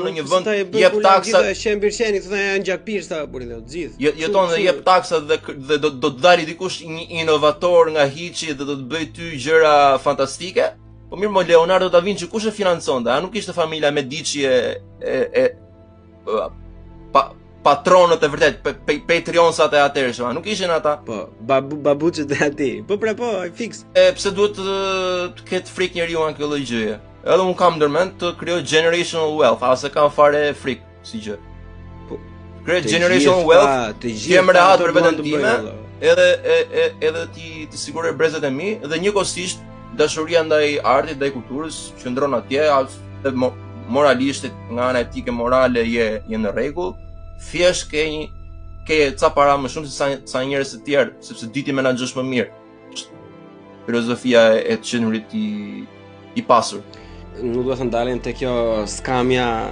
në një vend jep taksa e shembirsheni thonë janë gjakpirsa burrë të gjithë. Jeton dhe jep taksa dhe do të dalë dikush një inovator nga hiçi dhe do të bëj ty gjëra fantastike. Po mirë, Leonardo da Vinci kush e financonte? A nuk ishte familja Medici patronët e vërtet, patrionsat e atërshëm, nuk ishin ata? Po, babuçët e atij. Po pra po, fiks. Pse duhet të ketë frikë njeriu nga kjo lloj gjëje? Edhe un kam ndërmend të krijoj generational wealth, ase kam fare frikë si gjë. Po, krijoj generational wealth, të jem rehat për veten time, edhe ti siguroj brezat e mi dhe njëkohësisht dashuria ndaj artit, ndaj kulturës qëndron atje, moralisht nga ana etike morale je në rregull. Thjesht ke ca para më shumë se sa njerëz të tjerë, sepse di ti menaxhosh më mirë. Filozofia e të qenurit i pasur. Nuk do të ndalen te kjo skamja